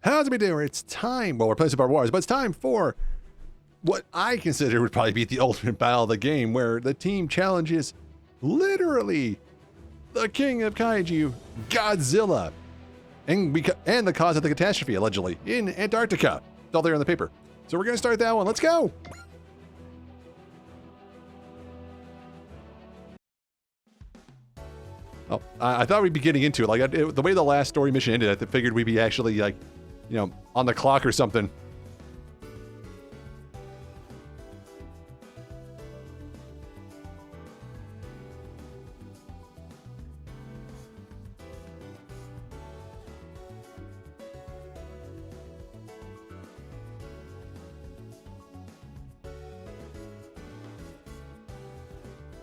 How's it be doing? It's time. Well, we're playing Super Wars, but it's time for what I consider would probably be the ultimate battle of the game, where the team challenges literally the king of kaiju, Godzilla, and the cause of the catastrophe, allegedly, in Antarctica. It's all there on the paper. So we're going to start that one. Let's go. Oh, I thought we'd be getting into it. Like, the way the last story mission ended, I figured we'd be actually, like, you know, on the clock or something.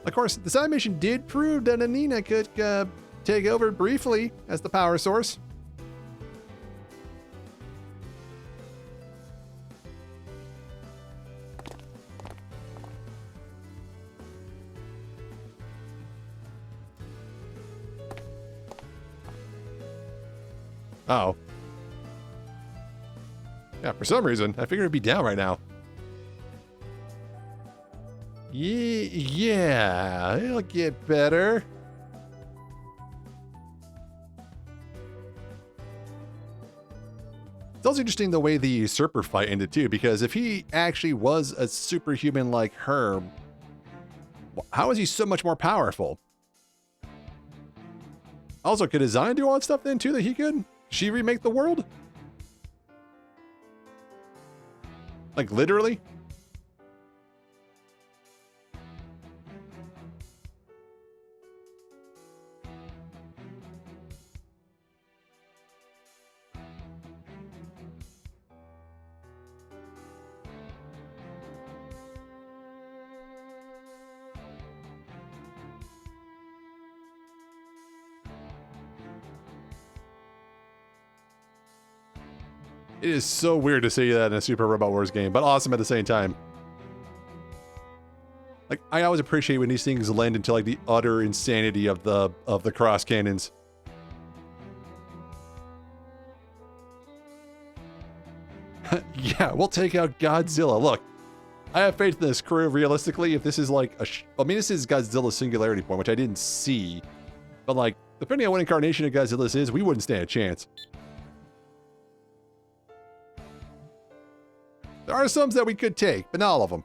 Of course, this animation did prove that Anina could take over briefly as the power source. Uh-oh. Yeah, for some reason, I figured it'd be down right now. Yeah, it'll get better. It's also interesting the way the usurper fight ended too, because if he actually was a superhuman like her, how is he so much more powerful? Also, could Design do all that stuff then too that he could? She remake the world? Like literally? It is so weird to see that in a Super Robot Wars game, but awesome at the same time. Like, I always appreciate when these things lend into like the utter insanity of the cross cannons. Yeah, we'll take out Godzilla. Look, I have faith in this crew. Realistically, if this is like I mean, this is Godzilla's singularity point, which I didn't see, but like, depending on what incarnation of Godzilla this is, we wouldn't stand a chance. There are some that we could take, but not all of them.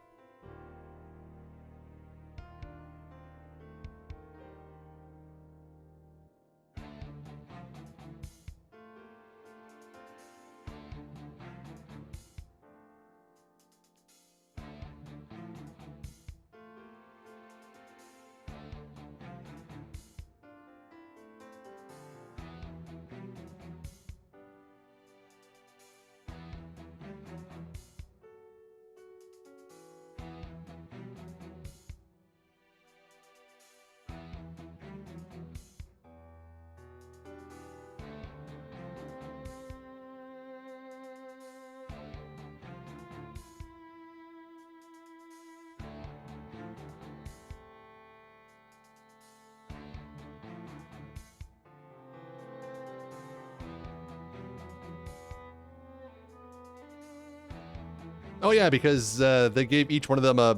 Oh yeah, because they gave each one of them a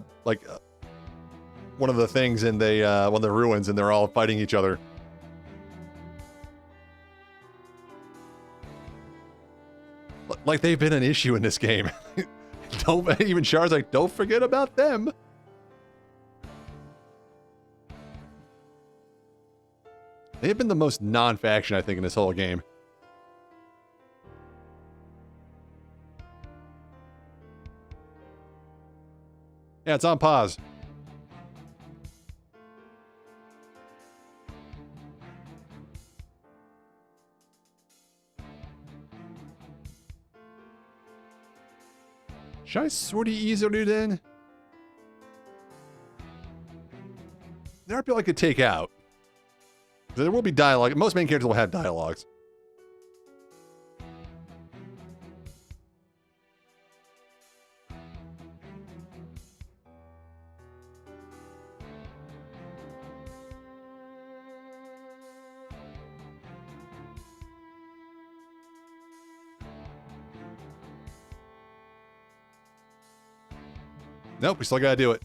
one of the things in one of the ruins, and they're all fighting each other. Like they've been an issue in this game. Don't even Char's like, don't forget about them. They have been the most non-faction, I think, in this whole game. Yeah, it's on pause. Should I sortie Izuru then? There are people I could take out. There will be dialogue. Most main characters will have dialogues. Nope, we still gotta do it.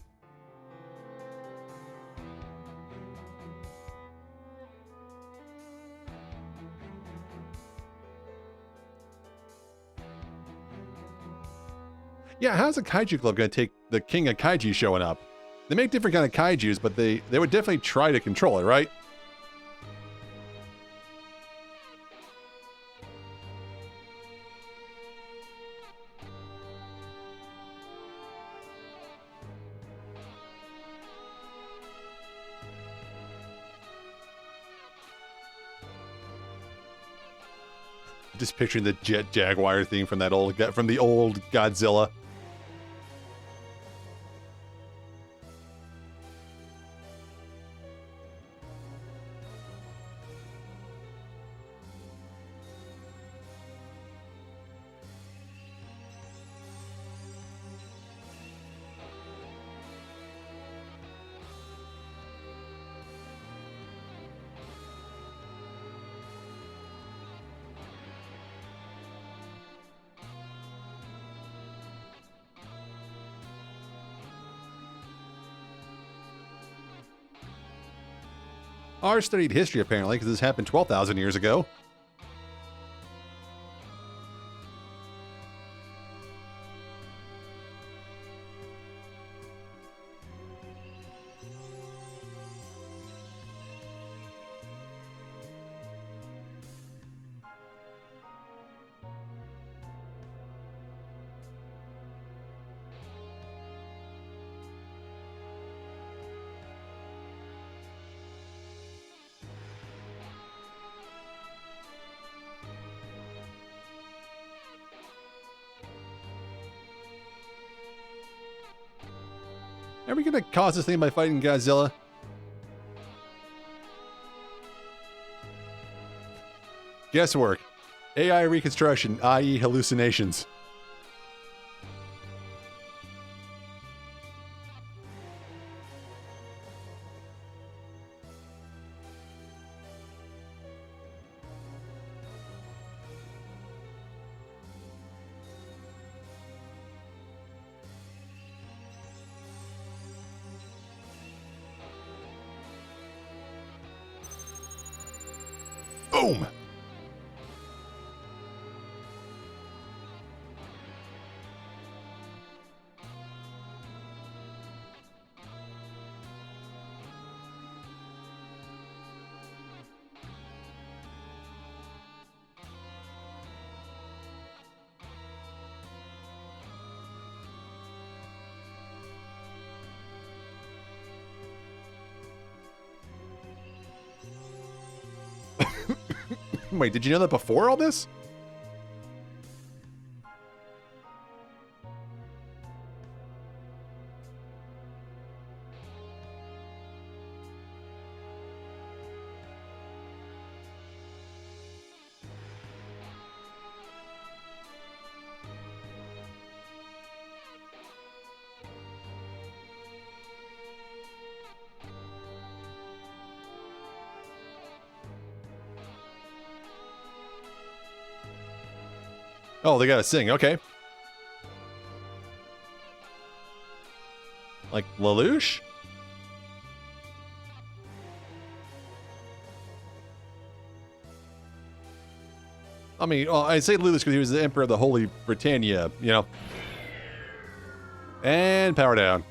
Yeah, how's the Kaiju Club gonna take the King of Kaiju showing up? They make different kind of Kaijus, but they would definitely try to control it, right? Just picturing the Jet Jaguar theme from the old Godzilla. R studied history, apparently, because this happened 12,000 years ago. Are we gonna cause this thing by fighting Godzilla? Guesswork. AI reconstruction, i.e. hallucinations. Boom! Wait, did you know that before all this? Oh, they gotta sing, okay. Like Lelouch? I mean, well, I say Lelouch because he was the Emperor of the Holy Britannia, you know. And power down.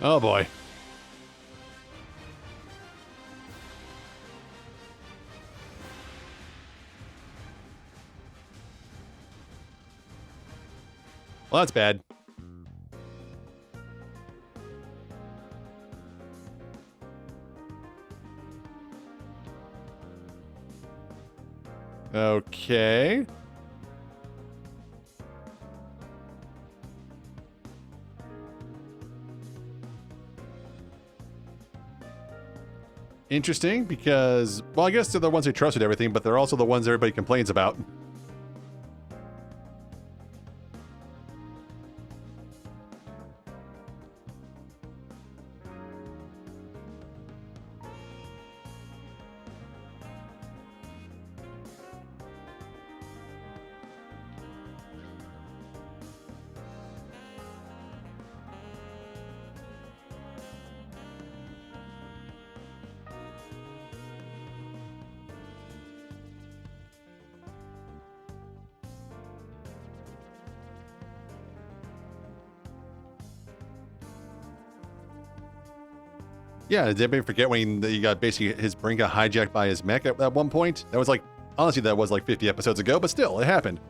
Oh boy. Well, that's bad. Okay. Interesting, because, well, I guess they're the ones who trusted everything, but they're also the ones everybody complains about. Yeah, did anybody forget when he got basically his brain got hijacked by his mech at one point? That was like, honestly, that was like 50 episodes ago, but still, it happened.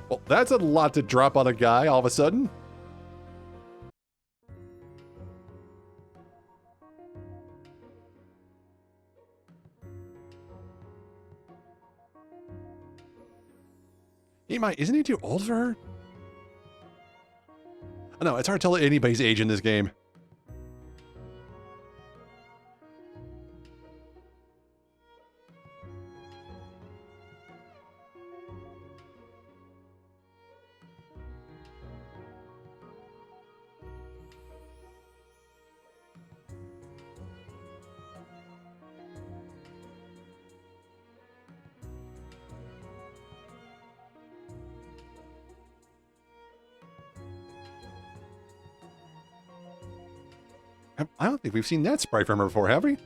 Well, that's a lot to drop on a guy all of a sudden. Isn't he too old for her? I know, it's hard to tell anybody's age in this game. I don't think we've seen that sprite from her before, have we?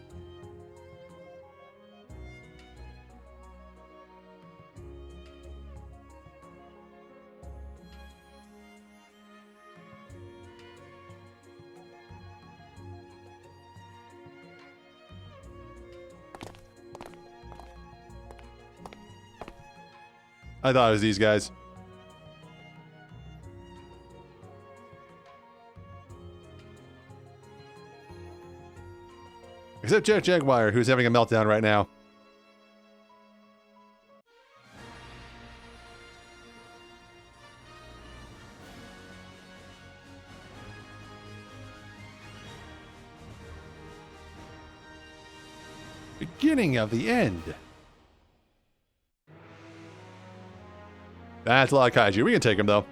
I thought it was these guys. Except Jet Jaguar, who's having a meltdown right now. Beginning of the end. That's a lot of kaiju. We can take him, though.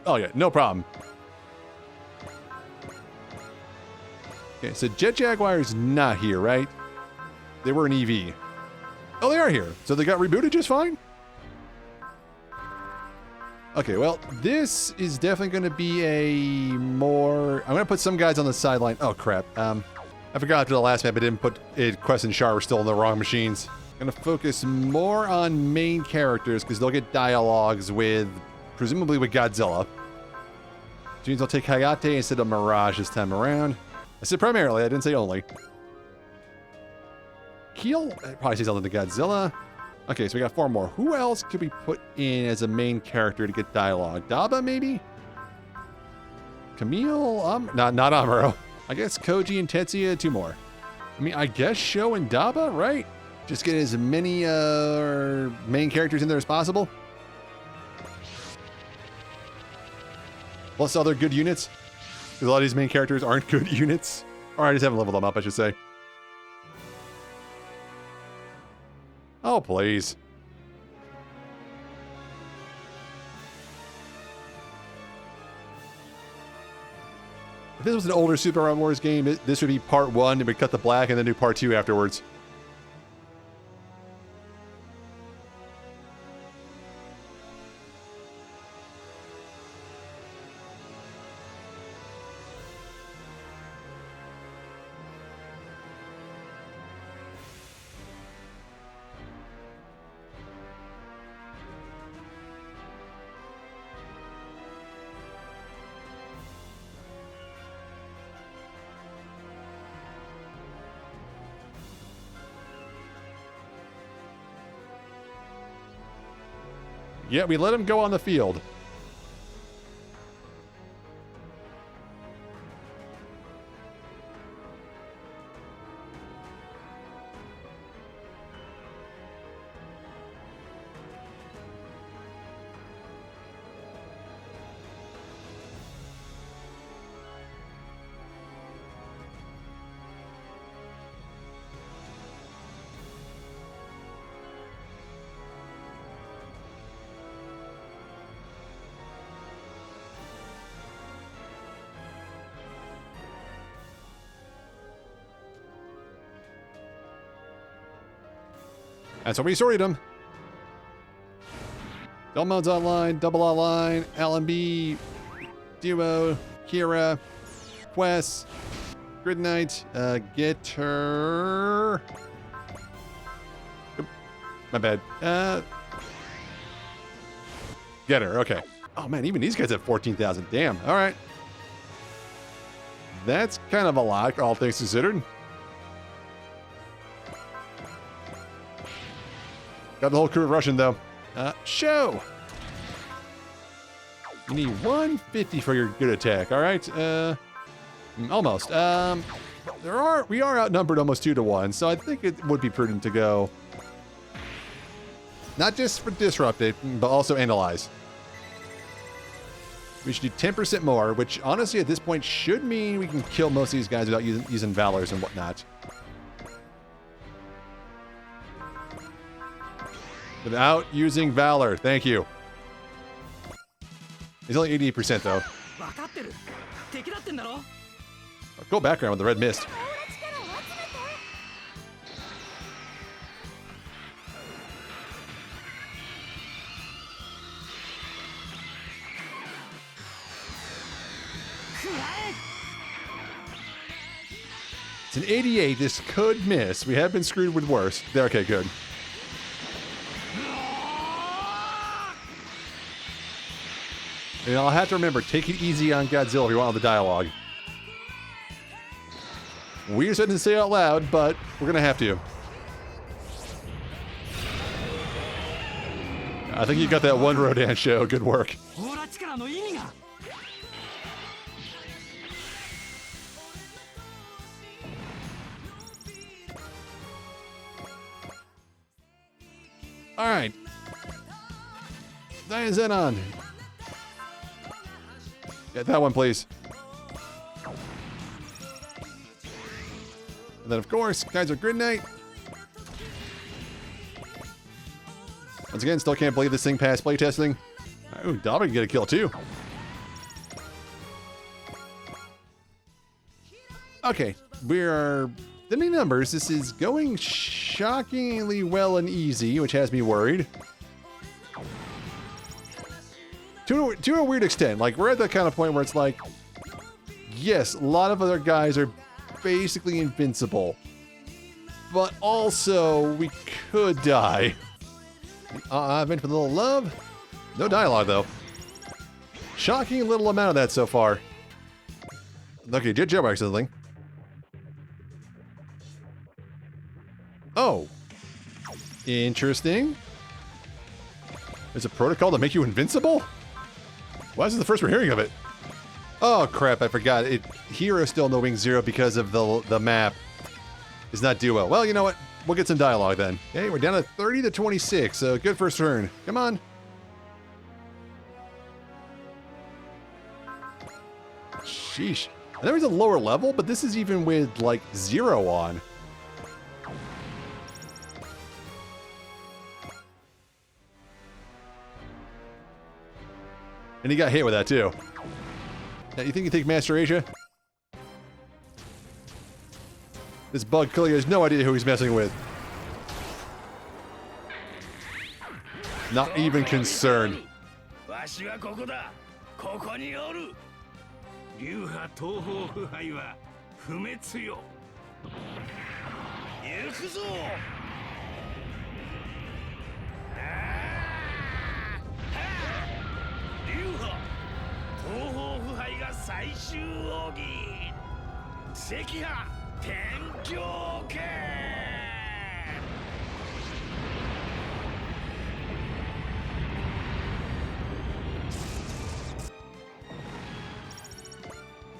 Oh, yeah, no problem. Okay, so Jet Jaguar's not here, right? They were an EV. Oh, they are here. So they got rebooted just fine? Okay, well, this is definitely going to be a more... I'm going to put some guys on the sideline. Oh, crap. I forgot after the last map I didn't put it. Quest and Char were still on the wrong machines. I'm going to focus more on main characters because they'll get dialogues with, presumably with Godzilla. Which means I'll take Hayate instead of Mirage this time around. I said primarily, I didn't say only. Keel, probably say something to Godzilla. Okay, so we got 4 more. Who else could we put in as a main character to get dialogue? Daba, maybe? Camille? Not Amuro. I guess Koji and Tetsuya, 2 more. I mean, I guess Sho and Daba, right? Just get as many main characters in there as possible. Plus other good units. Because a lot of these main characters aren't good units. Or I just haven't leveled them up, I should say. Oh, please. If this was an older Super Mario Wars game, this would be part 1, and we'd cut the black and then do part 2 afterwards. Yeah, we let him go on the field. That's what we sorted them. Double modes online, double online, LMB, Duo, Kira, Quest, Grid Knight, Getter. Oop, my bad. Getter, okay. Oh man, even these guys have 14,000. Damn, all right. That's kind of a lot, all things considered. Got the whole crew Russian though. Show! You need 150 for your good attack, alright? Almost. We are outnumbered almost 2-1, so I think it would be prudent to go. Not just for disrupt it, but also analyze. We should do 10% more, which honestly at this point should mean we can kill most of these guys without using Valors and whatnot. Without using Valor. Thank you. He's only 88% though. Cool background with the red mist. It's an 88. This could miss. We have been screwed with worse. Okay, good. And I'll have to remember, take it easy on Godzilla if you want all the dialogue. Weird something to say out loud, but we're gonna have to. I think you got that one Rodan show. Good work. All right. Diane Zenon. Get that one, please. And then, of course, guys are Grid Knight. Once again, still can't believe this thing passed playtesting. Oh, Dobby can get a kill, too. Okay, we are thinning numbers. This is going shockingly well and easy, which has me worried. To a weird extent. Like, we're at that kind of point where it's like, yes, a lot of other guys are basically invincible. But also, we could die. I've been for a little love. No dialogue, though. Shocking little amount of that so far. Okay, did jailbreak something. Oh. Interesting. There's a protocol to make you invincible? Why is this the first we're hearing of it? Oh crap, I forgot. Hero still in the Wing Zero because of the map. It's not Duo. Well, you know what? We'll get some dialogue then. Okay, we're down to 30 to 26, so good first turn. Come on. Sheesh. I know he's a lower level, but this is even with, like, 0 on. And he got hit with that, too. Now, you think you take Master Asia? This bug clearly has no idea who he's messing with. Not even concerned.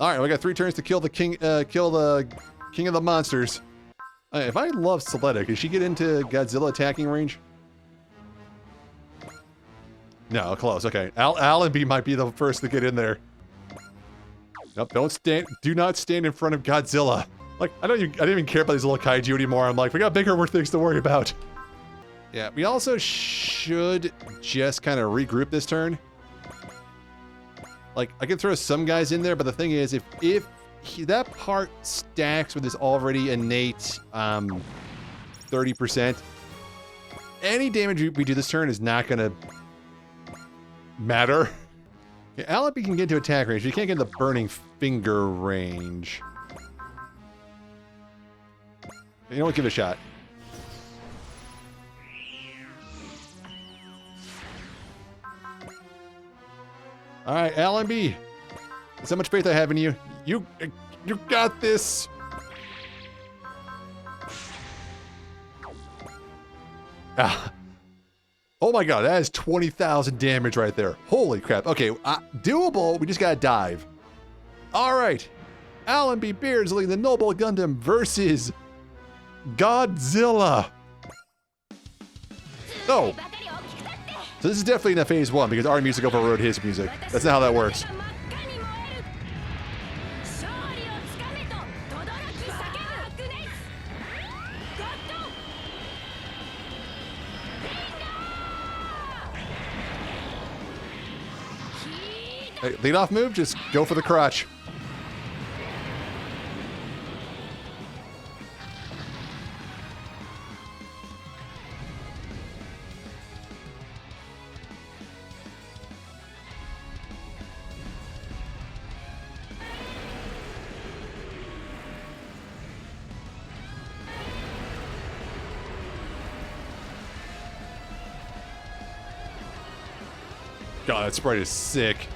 All right, we got 3 turns to kill the king of the monsters. If I love Soletta, can she get into Godzilla attacking range? No, close. Okay, Allenby might be the first to get in there. Nope, do not stand in front of Godzilla. Like, I didn't even care about these little kaiju anymore. I'm like, we got bigger things to worry about. Yeah, we also should just kind of regroup this turn. Like, I can throw some guys in there, but the thing is, if that part stacks with this already innate 30%, any damage we do this turn is not gonna matter. Okay, Allenby can get into attack range, but he can't get into burning finger range. You know what? Give it a shot. All right, Allenby. That's how much faith I have in you. You got this. Ah. Oh my god, that is 20,000 damage right there. Holy crap. Okay, doable. We just gotta dive. All right. Allenby Beardsley, the Noble Gundam versus Godzilla. Oh. So this is definitely in a phase 1 because our music overrode his music. That's not how that works. Hey, lead off move, just go for the crotch. God, that sprite is sick.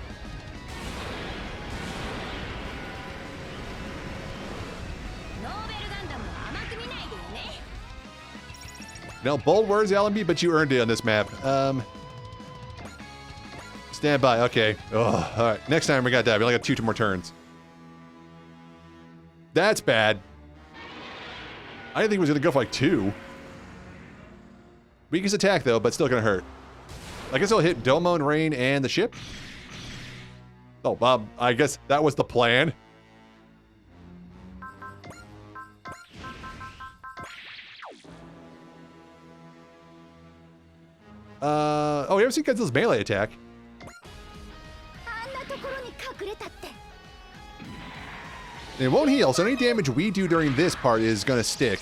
Now, bold words, Allenby, but you earned it on this map. Stand by. Okay. Oh, all right. Next time we got that. We only got two more turns. That's bad. I didn't think it was going to go for like 2. Weakest attack, though, but still going to hurt. I guess it'll hit Domo and Rain and the ship. Oh, Bob, I guess that was the plan. Oh, you ever seen Godzilla's melee attack? It won't heal, so any damage we do during this part is gonna stick.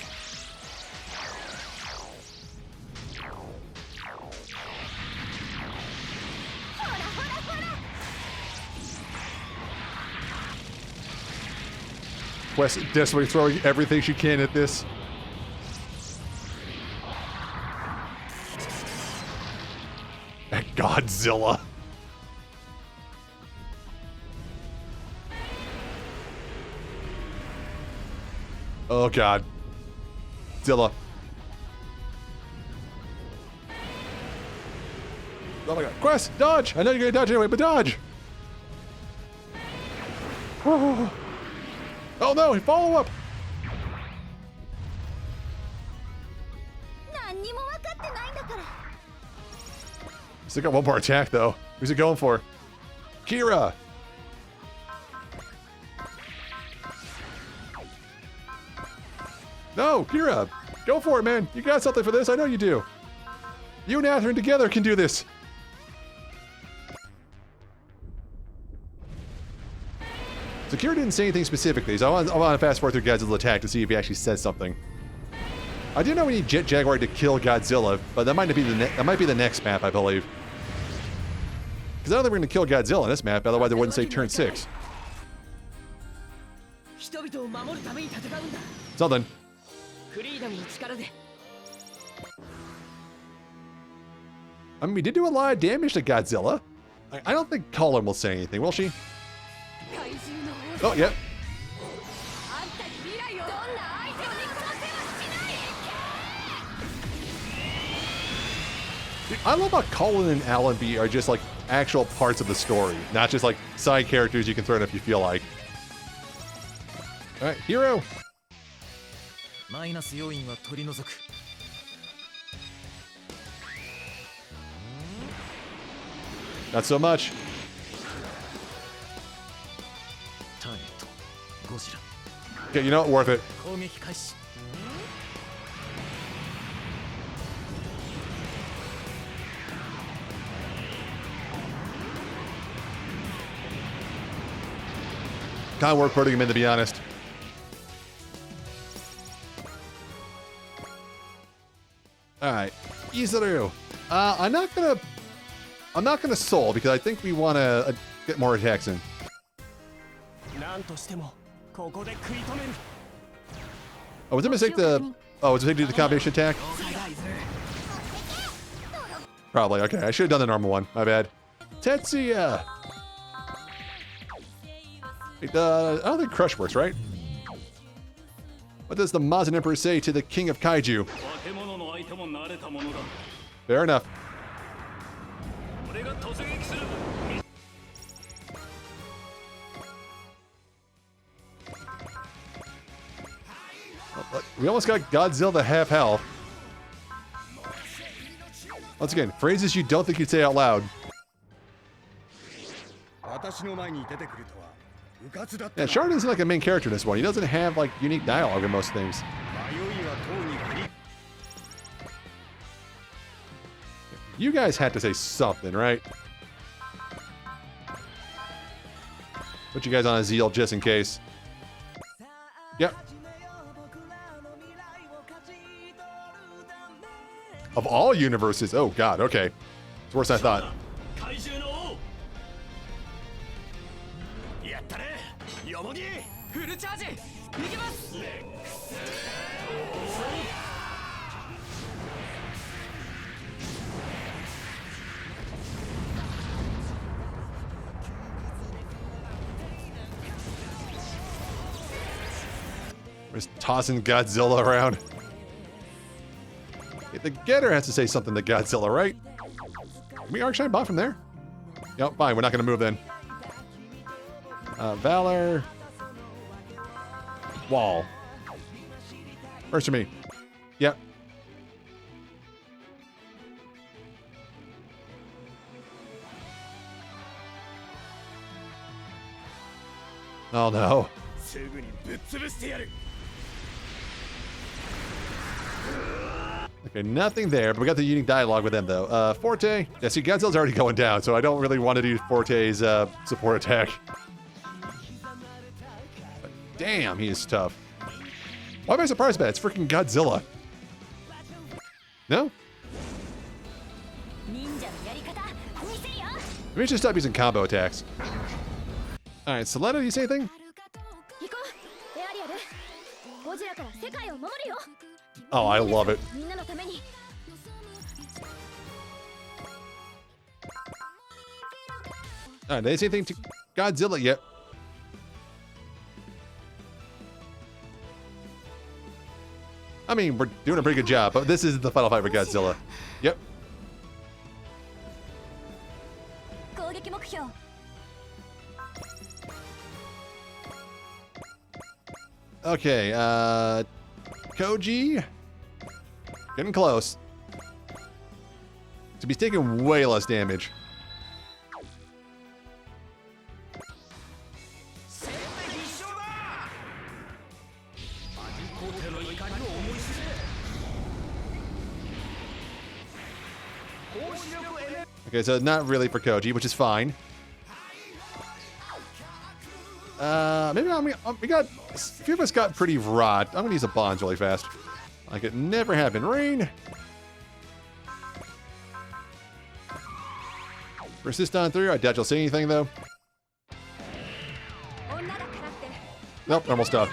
Quest desperately throwing everything she can at this. At Godzilla. Oh god. Zilla. Oh my god. Quest, dodge! I know you're gonna dodge anyway, but dodge! Oh no, follow up! Still got one more attack though. Who's it going for? Kira! No, Kira! Go for it, man! You got something for this, I know you do! You and Athrun together can do this! So Kira didn't say anything specifically, so I want to fast forward through Godzilla's attack to see if he actually says something. I do know we need Jet Jaguar to kill Godzilla, but that might be the next map, I believe. Because I don't think we're going to kill Godzilla in this map, otherwise it wouldn't say turn 6. Something. I mean, we did do a lot of damage to Godzilla. I don't think Colin will say anything, will she? Oh, yep. Dude, I love how Colin and Allenby are just like actual parts of the story, not just like side characters you can throw in if you feel like. All right, hero. マイナス要因は取り除く Not so much. ターゲットゴジラ Okay, you know what? Worth it. 攻撃開始 Kind of worth putting him in, to be honest. All right, Izuru. I'm not gonna soul because I think we want to get more attacks in. なんとしてもここで食い止める Oh, was it a mistake to? Oh, was it a mistake to do the combination attack? Probably. Okay, I should have done the normal one. My bad. Tetsuya. I don't think Crush works, right? What does the Mazan Emperor say to the King of Kaiju? Fair enough. We almost got Godzilla to half health. Once again, phrases you don't think you'd say out loud. Yeah, Shard isn't like a main character in this one. He doesn't have like unique dialogue in most things. You guys had to say something, right? Put you guys on a zeal just in case. Yep. Of all universes, oh god, okay. It's worse than I thought. We're just tossing Godzilla around. The getter has to say something to Godzilla, right? Can we arc shine bot from there? Yep, fine. We're not going to move then. Valor. Wall. First for me. Yep. Oh no. Okay, nothing there, but we got the unique dialogue with them though. Forte. Yeah, see, Godzilla's already going down, so I don't really want to do Forte's support attack. But damn, he is tough. Why am I surprised by that? It's freaking Godzilla. No? Maybe I should stop using combo attacks. Alright, Selena, do you say anything? Oh, I love it. Alright, did they say anything to Godzilla yet? I mean, we're doing a pretty good job, but this is the final fight for Godzilla. Yep. Okay, Koji? Getting close. To be taking way less damage. Okay, so not really for Koji, which is fine. Maybe we got a few of us got pretty rot. I'm gonna use the bonds really fast. Like it never happened. Rain. Persist on through. I doubt you'll say anything though. Nope, normal stuff.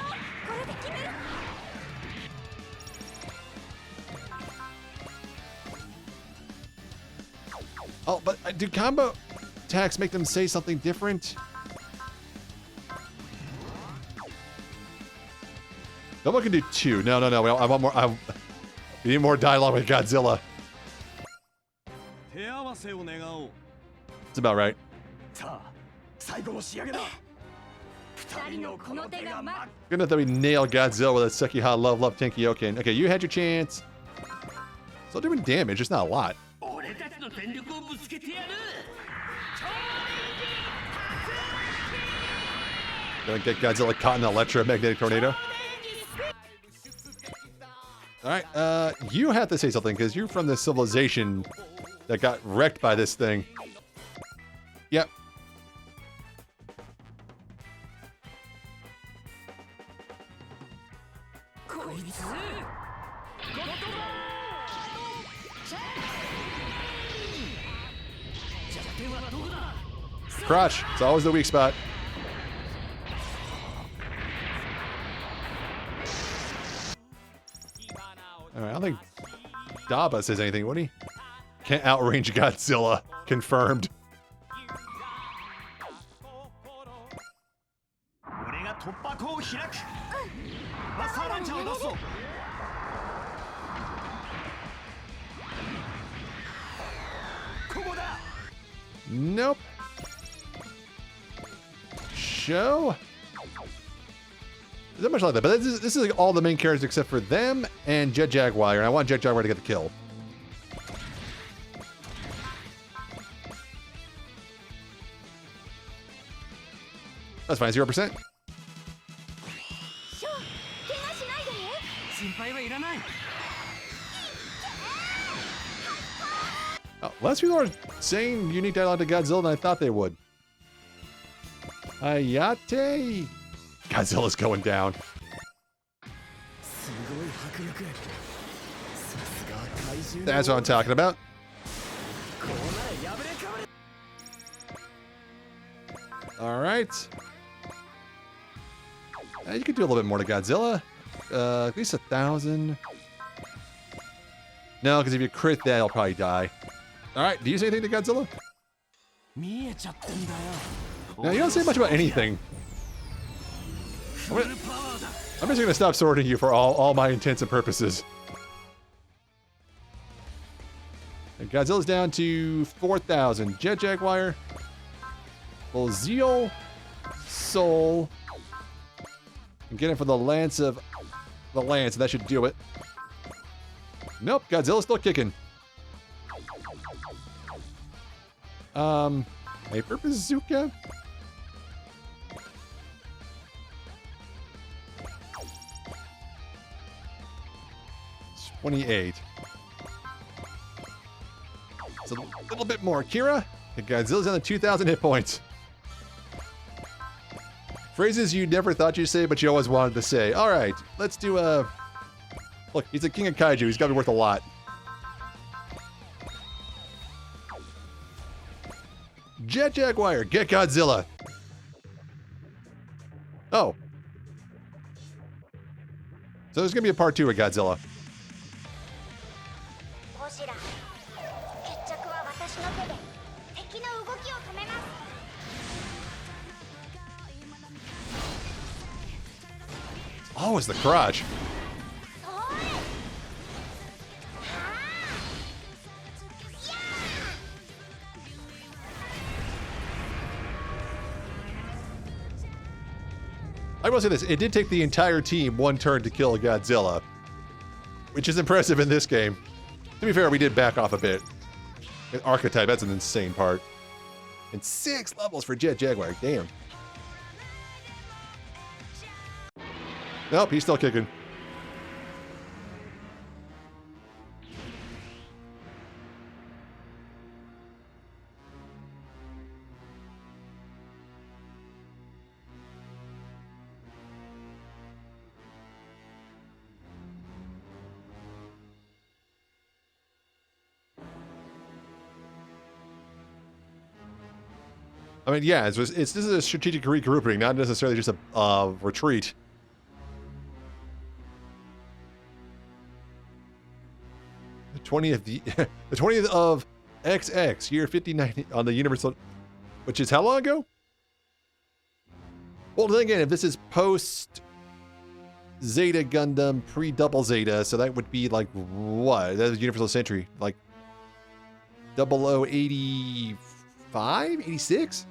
Oh, but do combo attacks make them say something different? Someone can do two. No. I want more. We need more dialogue with Godzilla. It's about right. Good enough that we nailed Godzilla with a Sekiha Love Love Tenkyoken. Okay, you had your chance. Still doing damage, just not a lot. Gonna get Godzilla caught in the electromagnetic tornado. Alright, you have to say something, because you're from the civilization that got wrecked by this thing. Yep. Crotch, it's always the weak spot. Alright, I don't think Daba says anything, would he? Can't outrange Godzilla. Confirmed. Nope. Show? There's not much like that, but this is like all the main characters except for them and Jet Jaguar, and I want Jet Jaguar to get the kill. That's fine, 0%. Oh, less people are saying unique dialogue to Godzilla than I thought they would. Ayate! Godzilla's going down. That's what I'm talking about. All right. You could do a little bit more to Godzilla. At least 1,000. No, because if you crit that, he'll probably die. All right, do you say anything to Godzilla? No, you don't say much about anything. I'm just gonna stop sorting you for all my intents and purposes. And Godzilla's down to 4,000. Jet Jaguar. Well, Zeal. Soul. And get in for the Lance of the Lance, and that should do it. Nope, Godzilla's still kicking. Hyper Bazooka? 28. It's a little bit more. Kira, Godzilla's down to 2,000 hit points. Phrases you never thought you'd say, but you always wanted to say. All right, let's do a... Look, he's a king of kaiju. He's got to be worth a lot. Jet Jaguar, get Godzilla. Oh. So there's going to be a part 2 of Godzilla. Oh, it's the crotch. I will say this, it did take the entire team one turn to kill Godzilla, which is impressive in this game. To be fair, we did back off a bit. Archetype, that's an insane part. And 6 levels for Jet Jaguar, damn. Nope, he's still kicking. I mean, yeah, this is a strategic regrouping, not necessarily just a retreat. The 20th of XX, year 59 on the Universal, which is how long ago? Well, then again, if this is post Zeta Gundam, pre-Double Zeta, so that would be like what? That was Universal Century, like 0085, 86?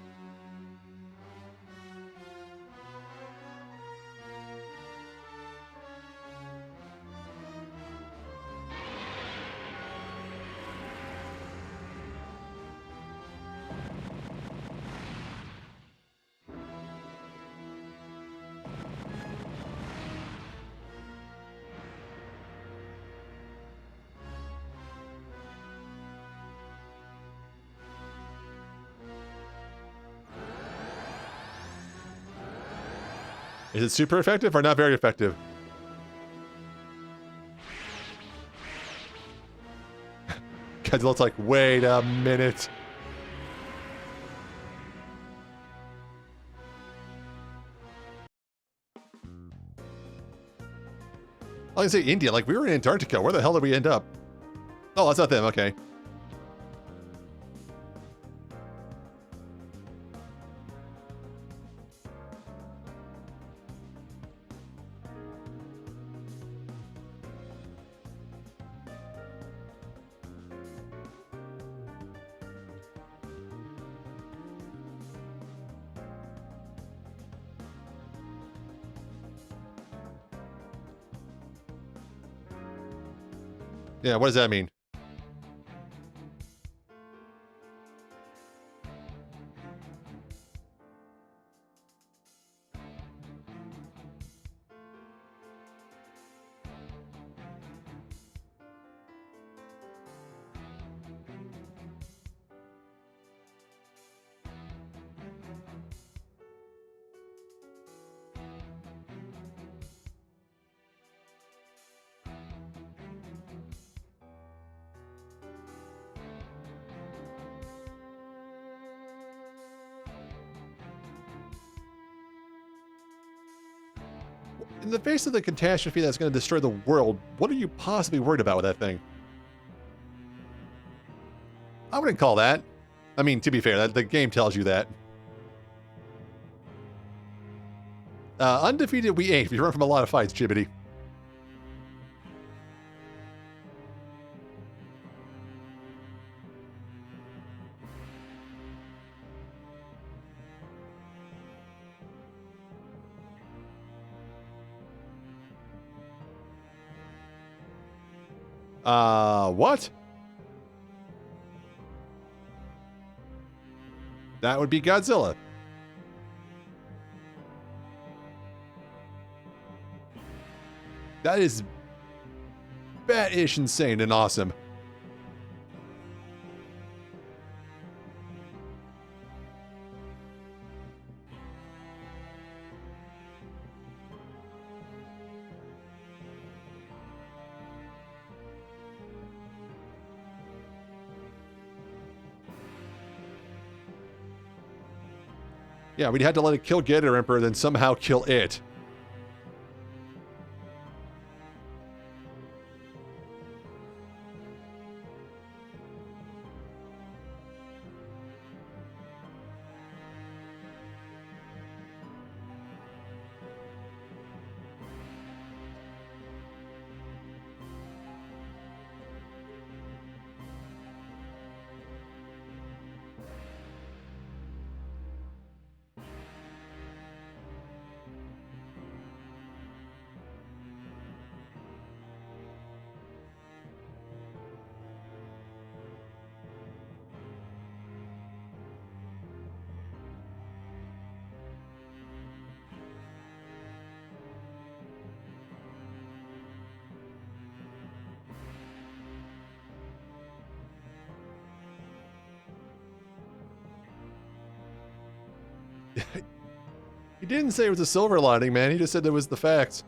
Is it super effective or not very effective? Godzilla's like, wait a minute. I was gonna say India, like we were in Antarctica. Where the hell did we end up? Oh, that's not them, okay. Yeah, what does that mean? In the face of the catastrophe that's going to destroy the world, what are you possibly worried about with that thing? I wouldn't call that. I mean, to be fair, the game tells you that. Undefeated, we ain't. We run from a lot of fights, Chibbity. What? That would be Godzilla. That is bat-ish insane and awesome. Yeah, we'd had to let it kill Gator Emperor, then somehow kill it. He didn't say it was a silver lining, man. He just said it was the facts.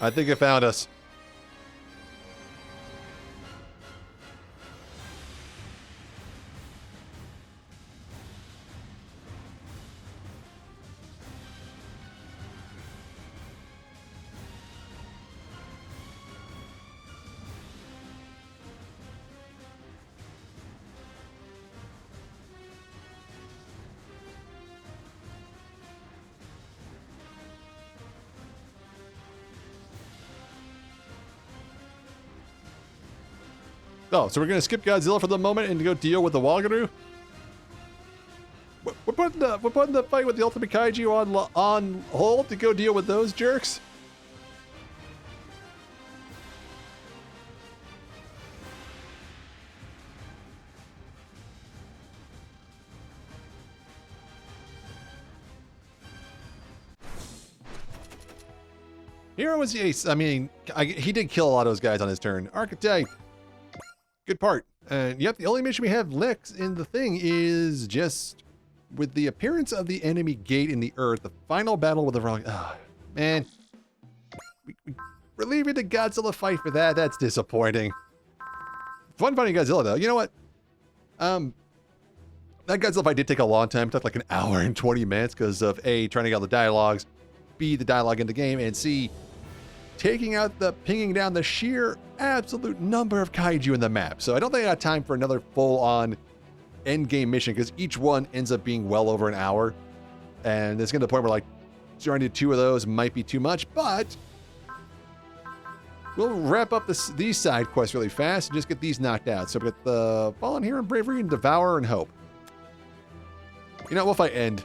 I think it found us. Oh, so we're gonna skip Godzilla for the moment and go deal with the Walgaroo? We're putting the fight with the Ultimate Kaiju on hold to go deal with those jerks? Hero was ace. I mean, he did kill a lot of those guys on his turn. Archetype. Good part. And yep, the only mission we have Lex in the thing is just with the appearance of the enemy gate in the earth, the final battle with the wrong. Oh, man. We're leaving the Godzilla fight for that. That's disappointing. Fun fighting Godzilla, though. You know what? That Godzilla fight did take a long time. It took like an hour and 20 minutes because of A, trying to get all the dialogues, B, the dialogue in the game, and C, pinging down the sheer absolute number of kaiju in the map. So I don't think I got time for another full-on end-game mission because each one ends up being well over an hour. And it's getting to the point where like trying to do 2 of those might be too much, but we'll wrap up these side quests really fast and just get these knocked out. So we got the Fallen Hero and Bravery and Devour and Hope. You know, we'll fight End.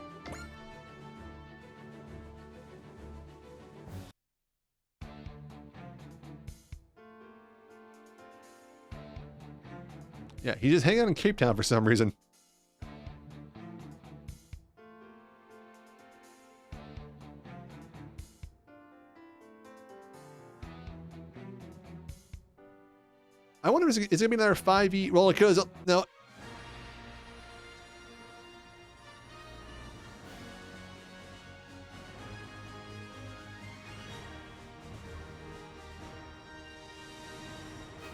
Yeah, he's just hanging out in Cape Town for some reason. I wonder if it's going to be another 5e. Well, because no.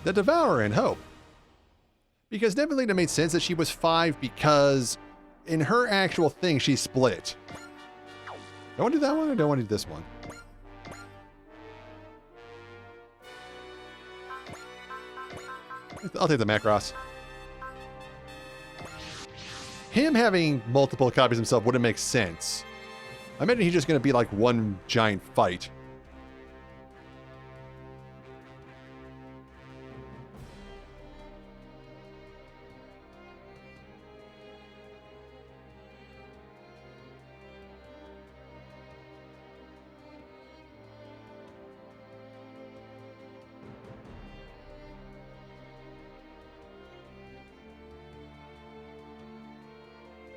The Devourer and Hope. Because Nevelina made sense that she was 5 because in her actual thing, she split. Do I want to do that one or do I want to do this one? I'll take the Macross. Him having multiple copies himself wouldn't make sense. I imagine he's just going to be like one giant fight.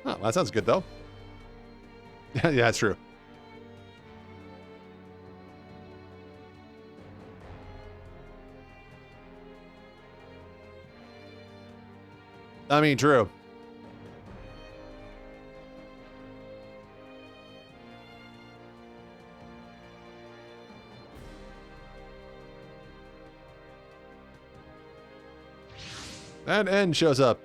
Oh, well, that sounds good, though. Yeah, that's true. I mean, true. And N shows up.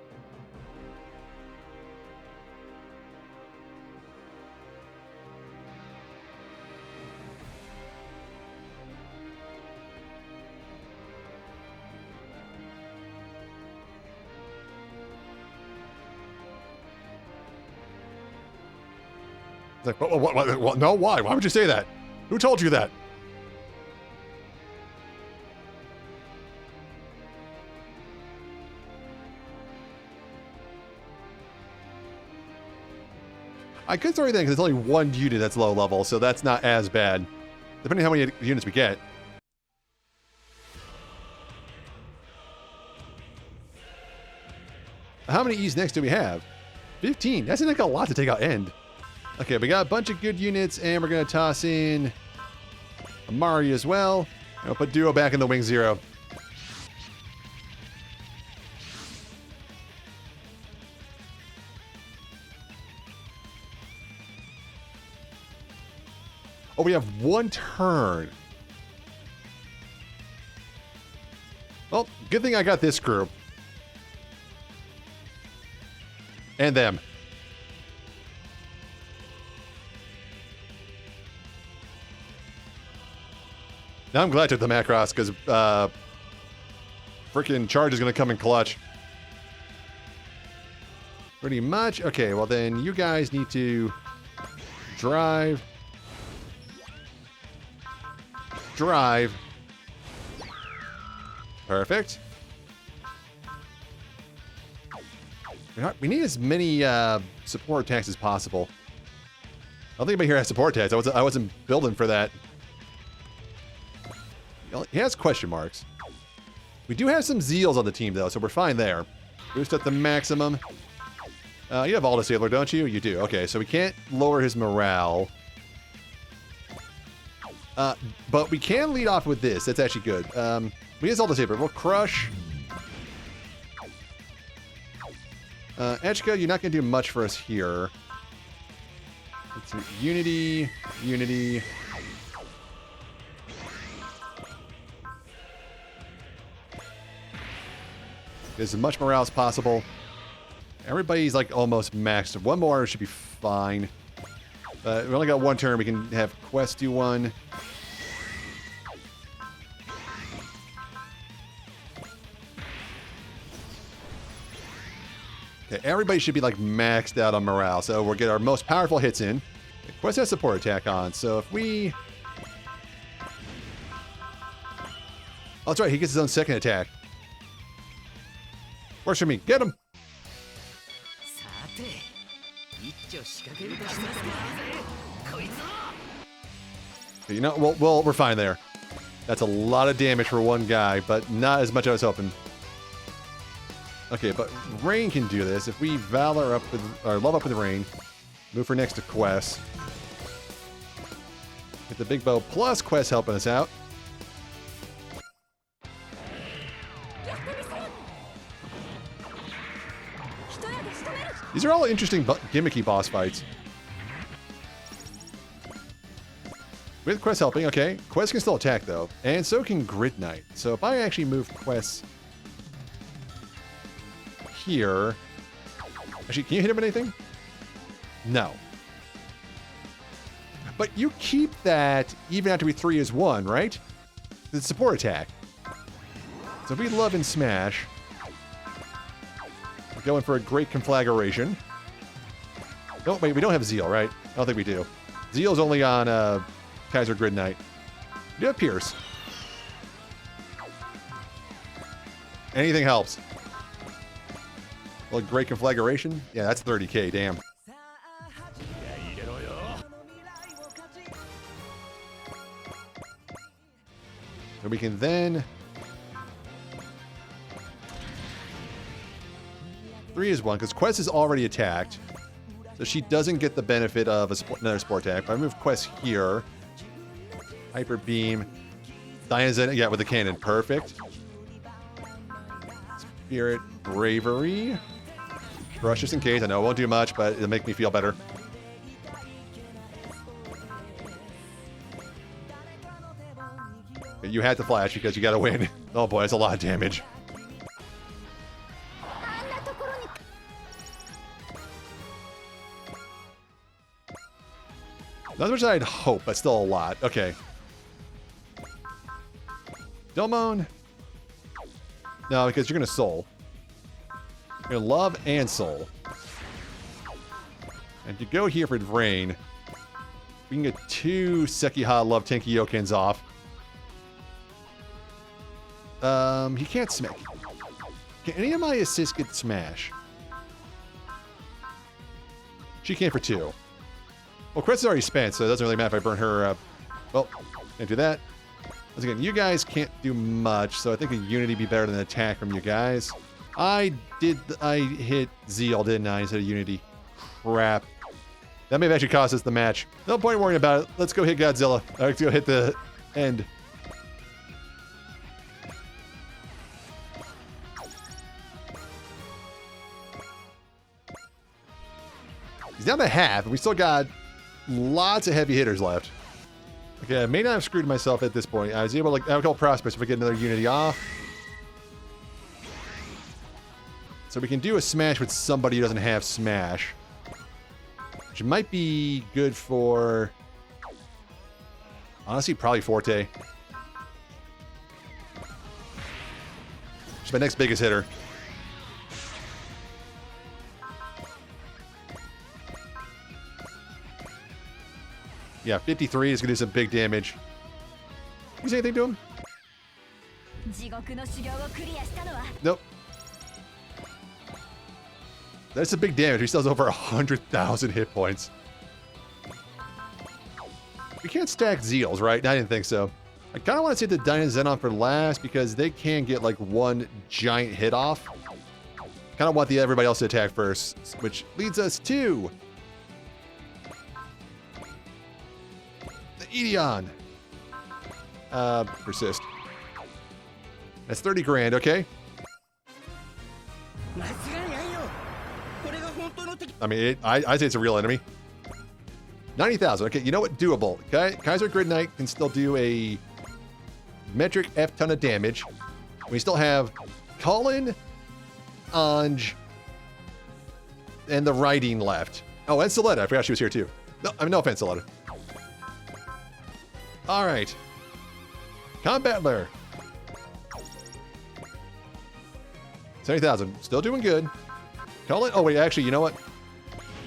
It's like, what? No, why? Why would you say that? Who told you that? I could throw anything because it's only one unit that's low level, so that's not as bad. Depending on how many units we get. How many E's next do we have? 15. That's like a lot to take out End. Okay, we got a bunch of good units, and we're going to toss in Amari as well. And we'll put Duo back in the Wing Zero. Oh, we have one turn. Well, good thing I got this crew. And them. Now I'm glad I took the Macross, because freaking Charge is going to come in clutch. Pretty much. Okay, well then you guys need to drive. Drive. Perfect. We need as many support attacks as possible. I don't think anybody here has support attacks. I wasn't building for that. He has question marks. We do have some Zeals on the team, though, so we're fine there. Boost at the maximum. You have Alda Sailor, don't you? You do. Okay, so we can't lower his morale. But we can lead off with this. That's actually good. We use Alda Sailor. We'll crush. Echika, you're not going to do much for us here. Let's see. Unity. There's as much morale as possible. Everybody's like almost maxed. One more should be fine. We only got one turn. We can have Quest do one. Okay, everybody should be like maxed out on morale. So we'll get our most powerful hits in. Quest has support attack on. So if we... Oh, that's right. He gets his own second attack. Works for me. Get him. Okay, you know, we're fine there. That's a lot of damage for one guy, but not as much as I was hoping. Okay, but Rain can do this. If we Valor up with, or Love up with Rain, move her next to Quest. Get the big bow plus Quest helping us out. These are all interesting gimmicky boss fights. With Quest helping, okay. Quest can still attack though, and so can Grid Knight. So if I actually move Quest here, actually, can you hit him with anything? No. But you keep that even after we 3 as 1, right? The support attack. So if we Love and Smash, we're going for a great conflagration. No, wait, we don't have Zeal, right? I don't think we do. Zeal's only on Kaiser Grid Knight. We do have Pierce. Anything helps. Well, great conflagration. Yeah, that's 30k, damn. And we can then... 3 is 1, because Quest is already attacked. So she doesn't get the benefit of another support attack. If I move Quest here... Hyper Beam. Diana's in it, yeah, with the cannon. Perfect. Spirit Bravery. Brush just in case. I know it won't do much, but it'll make me feel better. You had to flash because you gotta win. Oh boy, that's a lot of damage. Not as much as I'd hope, but still a lot. Okay. Delmon. No, because you're gonna Soul. You're gonna Love and Soul. And to go here for Rain, we can get 2 Sekiha Love Tenkyokens off. He can't smack. Can any of my assists get Smash? She can for 2. Well, Quest is already spent, so it doesn't really matter if I burn her up. Well, can't do that. Once again, you guys can't do much, so I think a Unity be better than an attack from you guys. I hit Zeal, didn't I, instead of Unity? Crap. That may have actually cost us the match. No point worrying about it. Let's go hit Godzilla. Let's go hit the end. He's down to half, and we still got lots of heavy hitters left. Okay, I may not have screwed myself at this point. I was able to, I would call Prospects if I get another Unity off. So we can do a Smash with somebody who doesn't have Smash. Which might be good for... Honestly, probably Forte. She's my next biggest hitter. Yeah, 53 is going to do some big damage. Can you say anything to him? Nope. That's a big damage. He still has over 100,000 hit points. We can't stack Zeals, right? I didn't think so. I kind of want to save the Dyna Xenon for last because they can get like one giant hit off. Kind of want everybody else to attack first, which leads us to... Edeon. Persist. That's 30 grand, okay? I mean, I say it's a real enemy. 90,000. Okay, you know what? Doable. Okay, Kaiser Grid Knight can still do a metric F ton of damage. We still have Colin, Anj, and the writing left. Oh, and Soletta. I forgot she was here too. No, I mean, no offense, Soletta. All right. Combatler. 70,000. Still doing good. Colin. Oh, wait, actually, you know what?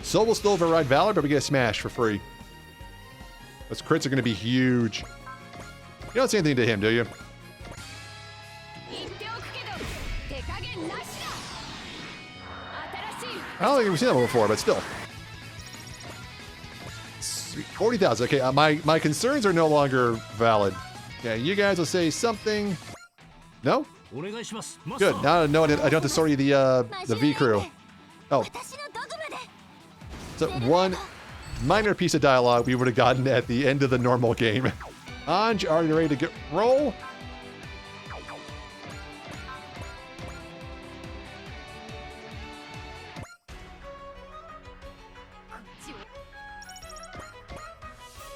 Soul will still override Valor, but we get a smash for free. Those crits are going to be huge. You don't say anything to him, do you? I don't think we've seen that one before, but still. 40,000. Okay, my concerns are no longer valid. Yeah, you guys will say something. No? Good. Now no, I don't have to sort you the V crew. Oh. So one minor piece of dialogue we would have gotten at the end of the normal game. Anj, are you ready to get roll?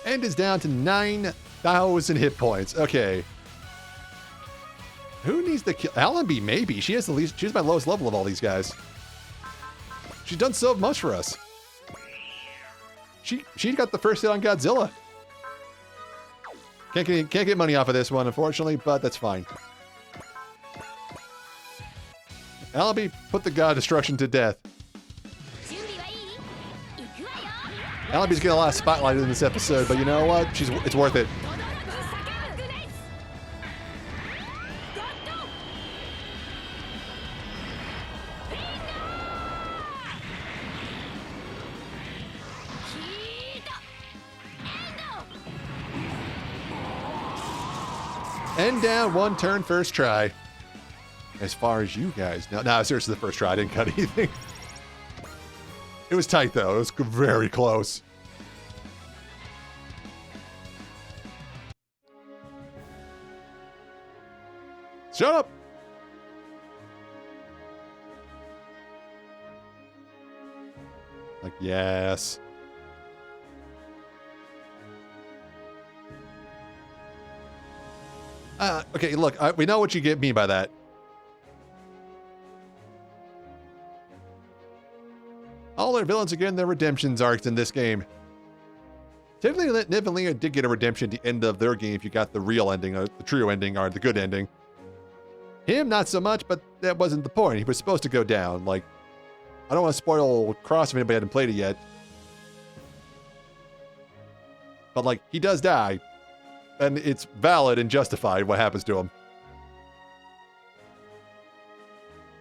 End is down to 9,000 hit points. Okay. Who needs the kill? Allenby, maybe. She has the least. She's my lowest level of all these guys. She's done so much for us. She got the first hit on Godzilla. Can't get money off of this one, unfortunately, but that's fine. Allenby put the god destruction to death. Allenby's getting a lot of spotlight in this episode, but you know what? It's worth it. End down, one turn, first try. As far as you guys know. No, seriously, the first try. I didn't cut anything. It was tight, though. It was very close. Shut up! Like, yes. Okay, look, we know what you mean by that. All our villains are getting their redemptions arcs in this game. Typically, Niv and Leah did get a redemption at the end of their game if you got the real ending, or the trio ending, or the good ending. Him, not so much, but that wasn't the point. He was supposed to go down. Like, I don't want to spoil Cross if anybody hadn't played it yet. But, like, he does die. And it's valid and justified what happens to him.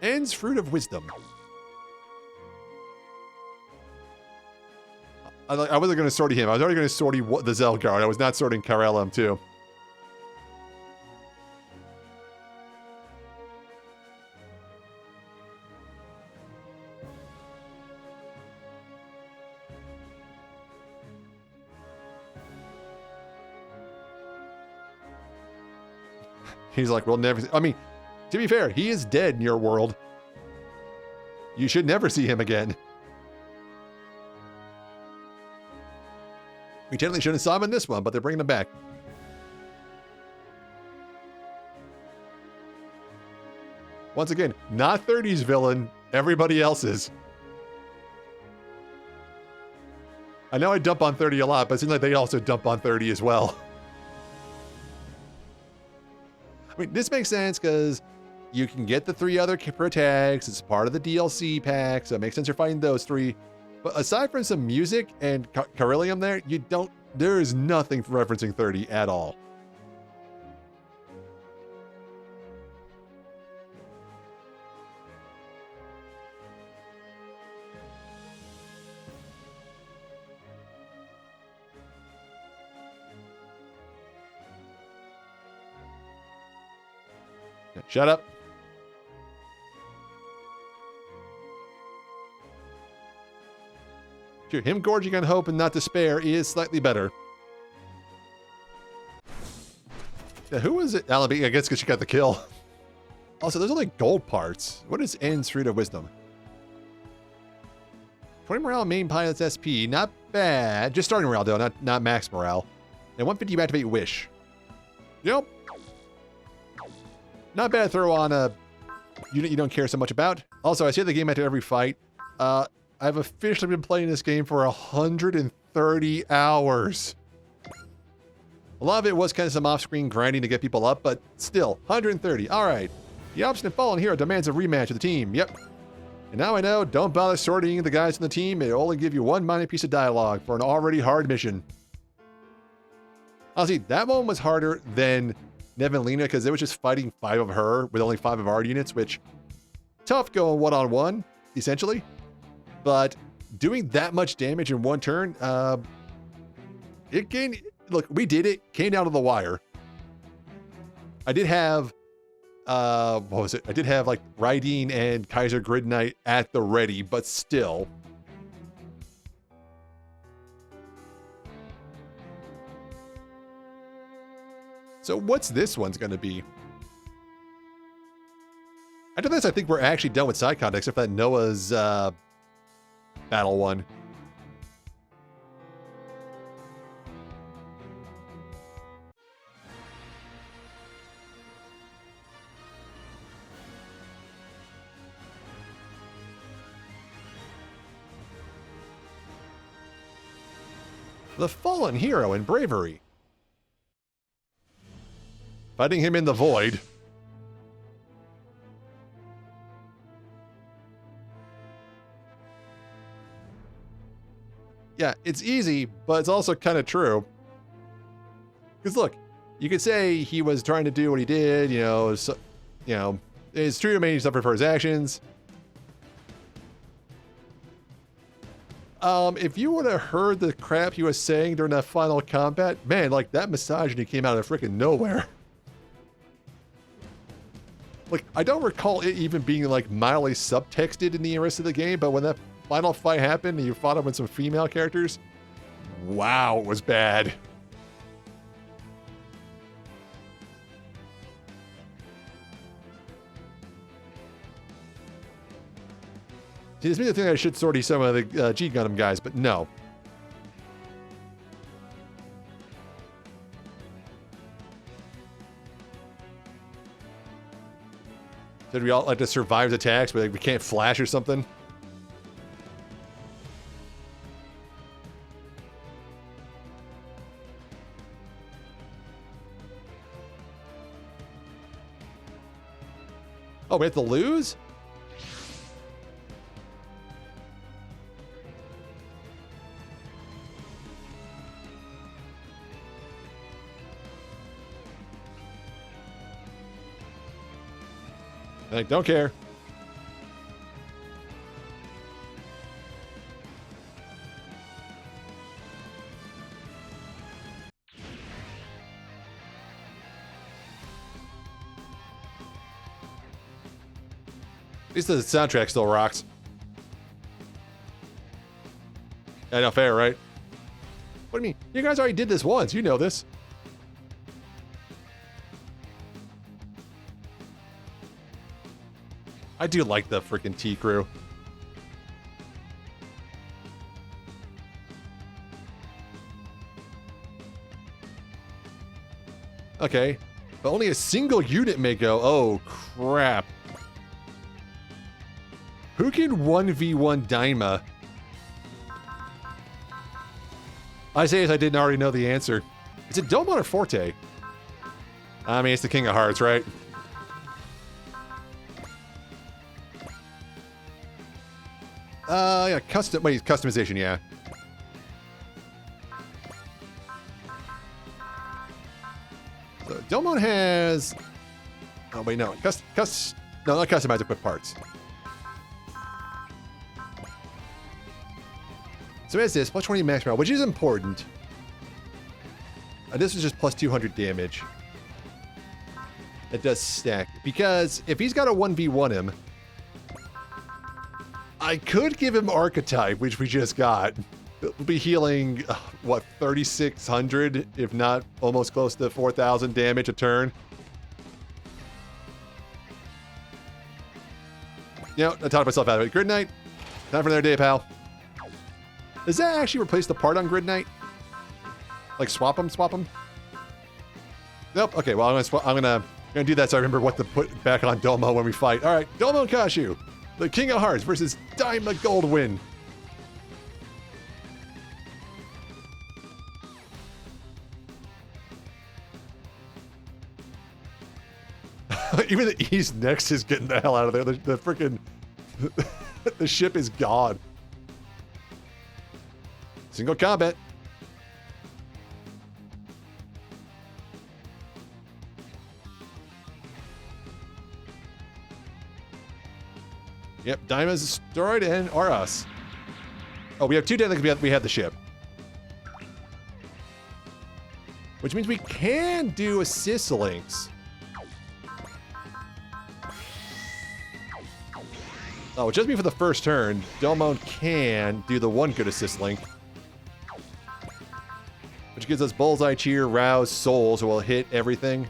Ends Fruit of Wisdom. I wasn't going to sortie him. I was already going to sortie the Zelgard. I was not sorting Karelem, too. He's like, we'll never see. I mean, to be fair, he is dead in your world. You should never see him again. We technically shouldn't have saw him in this one, but they're bringing him back. Once again, not 30's villain, everybody else's. I know I dump on 30 a lot, but it seems like they also dump on 30 as well. I mean, this makes sense because you can get the 3 other tags. It's part of the DLC pack, so it makes sense you're fighting those 3. But aside from some music and Carilium there, there is nothing referencing 30 at all. Shut up. Sure, him gorging on hope and not despair is slightly better. Yeah, who was it? Allenby, I guess because she got the kill. Also, there's only gold parts. What is Ends Fruit of Wisdom? 20 morale main pilot's SP. Not bad. Just starting morale, though, not max morale. And 150 you activate Wish. Yep. Not bad throw on a unit you don't care so much about. Also, I say the game after every fight. I've officially been playing this game for 130 hours. A lot of it was kind of some off-screen grinding to get people up, but still, 130. All right. The obstinate fallen hero demands a rematch of the team. Yep. And now I know, don't bother sorting the guys on the team. It'll only give you one minor piece of dialogue for an already hard mission. Honestly, that one was harder than Nevin Lena because it was just fighting 5 of her with only 5 of our units, which tough going one-on-one, essentially. But doing that much damage in one turn, look, we did it, came down to the wire. I did have, what was it? I did have like Raideen and Kaiser Grid Knight at the ready, but still. So what's this one's going to be? After this, I think we're actually done with side content, except for that Noah's battle one. The fallen hero in bravery. Fighting him in the void. Yeah, it's easy, but it's also kind of true. Because look, you could say he was trying to do what he did, it's true to me, he suffered for his actions. If you would have heard the crap he was saying during that final combat, man, like that misogyny came out of freaking nowhere. Like, I don't recall it even being like mildly subtexted in the rest of the game, but when that final fight happened and you fought him with some female characters, wow, it was bad. See, this means the thing I should sortie some of the G Gundam guys, but no. Did we all like to survive attacks, but like, we can't flash or something? Oh, we have to lose? Like, don't care. At least the soundtrack still rocks. I know, fair, right? What do you mean? You guys already did this once. You know this. I do like the freaking T crew. Okay, but only a single unit may go. Oh, crap. Who can 1v1 Daima? I say as I didn't already know the answer. Is it Domon or Forte? I mean, it's the King of Hearts, right? Yeah, customization, yeah. So Domon has... Oh, wait, no. No, not customize, equip parts. So as this, plus 20 max morale, which is important. This is just plus 200 damage. It does stack. Because if he's got a 1v1 him, I could give him Archetype, which we just got. We'll be healing, what, 3,600, if not almost close to 4,000 damage a turn. You know, I talked myself out of it. Grid Knight, time for another day, pal. Does that actually replace the part on Grid Knight? Like swap them? Nope. Okay, well, I'm gonna do that so I remember what to put back on Domo when we fight. All right, Domo and Kashu, the King of Hearts versus Daima Goldwyn. Even the East Next is getting the hell out of there. The freaking the ship is gone. Single combat. Yep, Daima's destroyed and or us. Oh, we have two dead things. We have the ship. Which means we can do assist links. Oh, just me for the first turn. Delmon can do the one good assist link. Which gives us Bullseye, Cheer, Rouse, Soul, so we'll hit everything.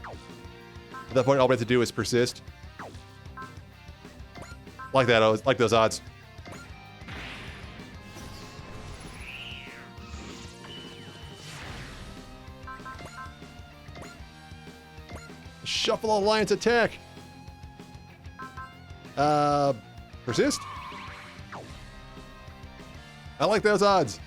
At that point, all we have to do is persist. Like that, I like those odds. Shuffle Alliance attack. Persist? I like those odds.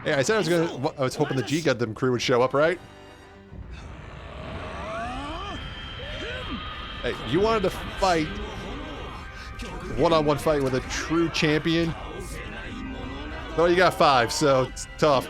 Yeah, I said I was hoping the G Gundam crew would show up, right? Hey, you wanted to fight one-on-one fight with a true champion? Well, you got 5, so it's tough.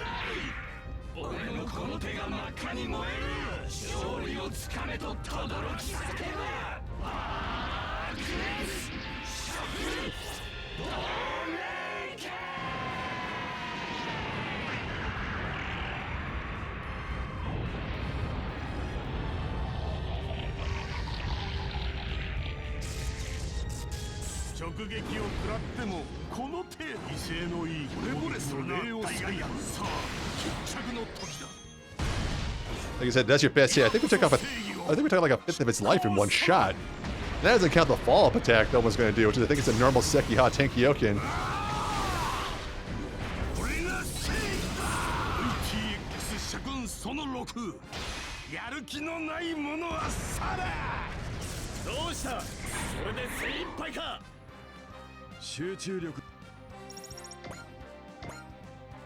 Like I said, that's your best hit. I think we took like a fifth of its life in one shot. That doesn't count the follow-up attack that one's going to do, which is I think it's a normal Sekiha Tenkyoken.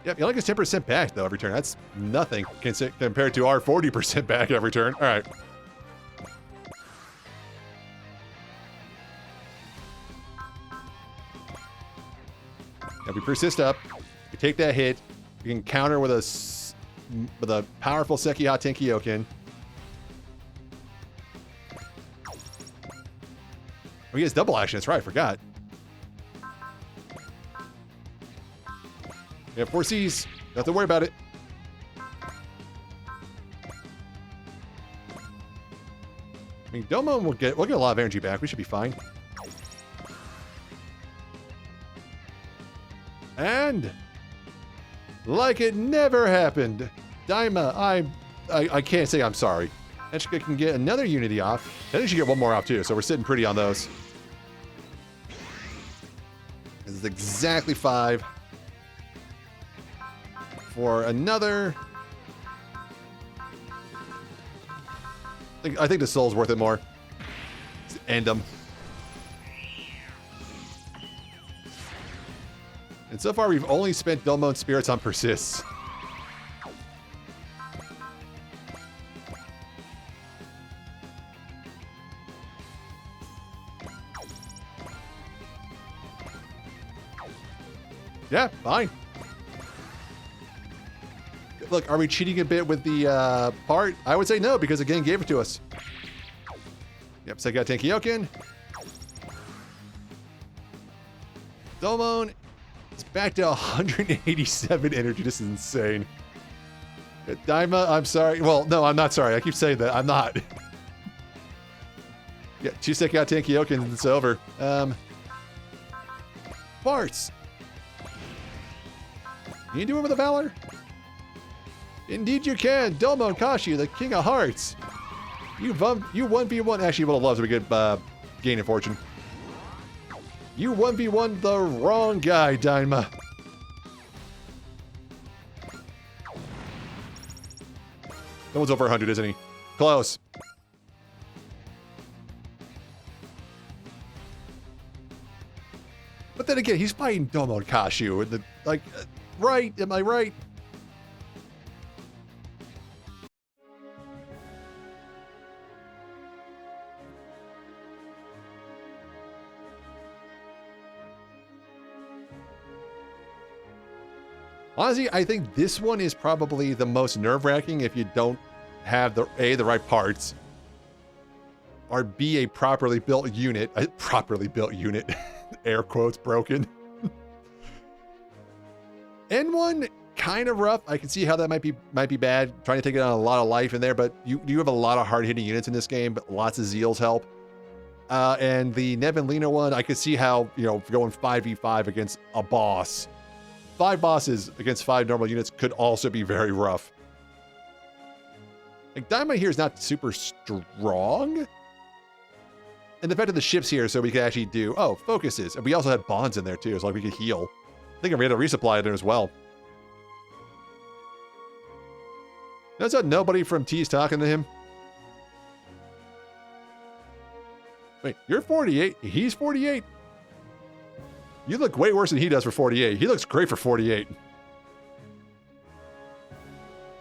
Yep, you like it's 10% back though every turn. That's nothing compared to our 40% back every turn. All right. Now we persist up. We take that hit. We can counter with a powerful Sekiha Tenkyoken. Oh, he has double action. That's right. I forgot. We have 4 Cs. Don't have to worry about it. I mean, Domo we'll get a lot of energy back. We should be fine. And like it never happened, Daima, I can't say I'm sorry. Eshka can get another unity off. Then she should get one more off too, so we're sitting pretty on those. This is exactly 5. For another. I think the soul's worth it more. Let's end them. And so far, we've only spent Delmon Spirits on persists. Yeah, fine. Look, are we cheating a bit with the part? I would say no, because the game gave it to us. Yep, so I got Tenkyoken. Domon is back to 187 energy. This is insane. Daima, I'm sorry. Well, no, I'm not sorry. I keep saying that. I'm not. Yeah, 2 Sekiha Tenkyoken and it's over. Farts. Can you do it with a Valor? Indeed you can. Domo Kashi, the King of Hearts. You 1v1. Actually, would have loved to get gain in fortune. You 1v1 the wrong guy, Daima. That one's over 100, isn't he? Close. But then again, he's fighting Domo Kashu. And right? Am I right? Honestly, I think this one is probably the most nerve-wracking if you don't have the right parts, or B, a properly built unit. Air quotes broken. N1 kind of rough. I can see how that might be bad. Trying to take it on a lot of life in there, but you have a lot of hard-hitting units in this game, but lots of Zeals help. And the Nevin Lena one, I could see how, going 5v5 against a boss. 5 bosses against 5 normal units could also be very rough. Like, Daima here is not super strong. And the fact of the ship's here, so we could actually do, focuses. And we also had bonds in there too, so like we could heal. I think we had to resupply it there as well. Notice how nobody from T's talking to him? Wait, you're 48? He's 48? You look way worse than he does for 48. He looks great for 48.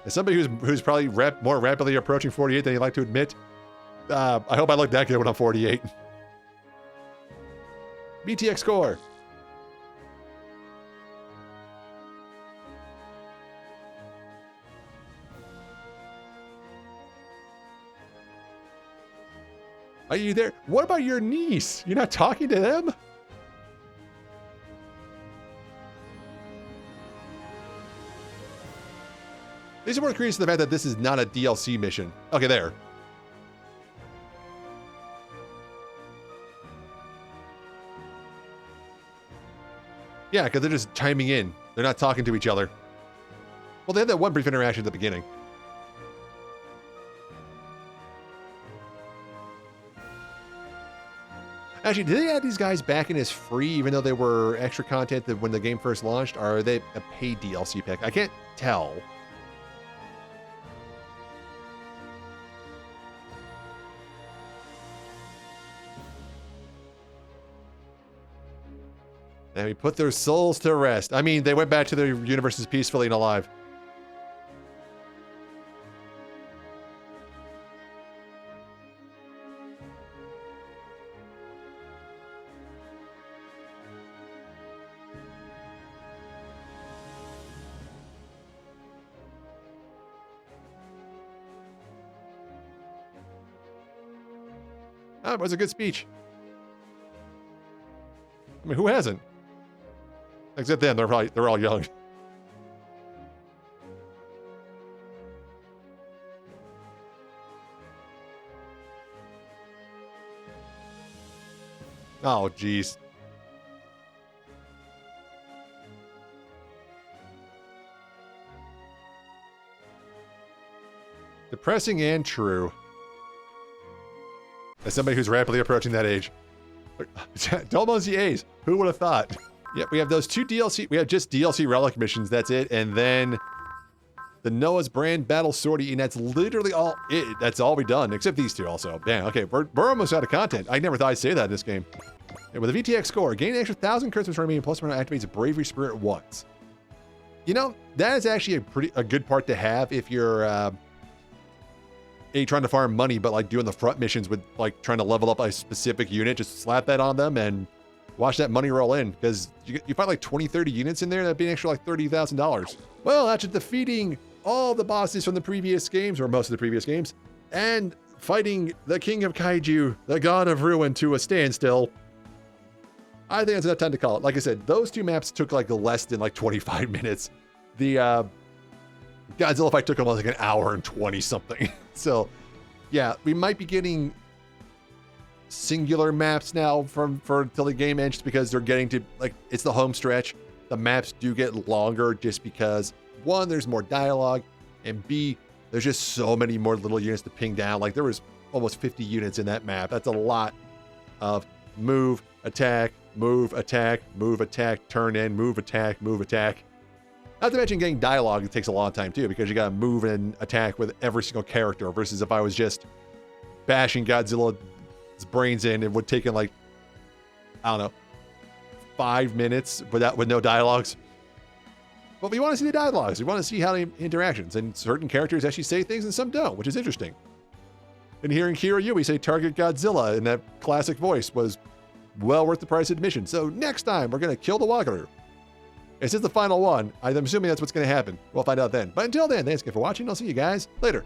As somebody who's probably more rapidly approaching 48 than he'd like to admit, I hope I look that good when I'm 48. BTX score. Are you there? What about your niece? You're not talking to them? These are more curious to the fact that this is not a DLC mission. Okay, there. Yeah, because they're just chiming in. They're not talking to each other. Well, they had that one brief interaction at the beginning. Actually, did they add these guys back in as free, even though they were extra content that when the game first launched? Or are they a paid DLC pack? I can't tell. And we put their souls to rest. I mean, they went back to their universes peacefully and alive. It was a good speech. I mean, who hasn't? Except them, they're all young. Oh, geez. Depressing and true. As somebody who's rapidly approaching that age. Almost the A's. Who would have thought? Yep, we have those 2 DLC. We have just DLC relic missions. That's it. And then the Noah's Brand Battle Sortie, and that's literally all it. That's all we've done, except these 2 also. Damn, okay, we're almost out of content. I never thought I'd say that in this game. And with a VTX score, gain an extra 1,000 Christmas remaining plus 1 activates a Bravery Spirit once. You know, that is actually a good part to have if you're trying to farm money, but like doing the front missions with like trying to level up a specific unit. Just slap that on them and watch that money roll in, because you find like 20-30 units in there, that'd be an extra like $30,000. Well, after defeating all the bosses from the previous games, or most of the previous games, and fighting the King of Kaiju, the God of Ruin, to a standstill, I think that's enough time to call it. Like I said, those 2 maps took like less than like 25 minutes. The Godzilla fight took almost like an hour and 20 something. So yeah, we might be getting singular maps now for till the game ends, because they're getting to, like, it's the home stretch. The maps do get longer just because, 1, there's more dialogue, and B, there's just so many more little units to ping down. Like, there was almost 50 units in that map. That's a lot of move, attack, move, attack, turn in, move, attack, move, attack. Not to mention getting dialogue, it takes a long time too, because you gotta move and attack with every single character, versus if I was just bashing Godzilla's brains in, it would take like, I don't know, 5 minutes with no dialogues. But we want to see the dialogues. We want to see how the interactions, and certain characters actually say things and some don't, which is interesting. And hearing Kiryu say target Godzilla in that classic voice was well worth the price of admission. So next time we're going to kill the Wakaru. This is the final one. I'm assuming that's what's going to happen. We'll find out then. But until then, thanks again for watching. I'll see you guys later.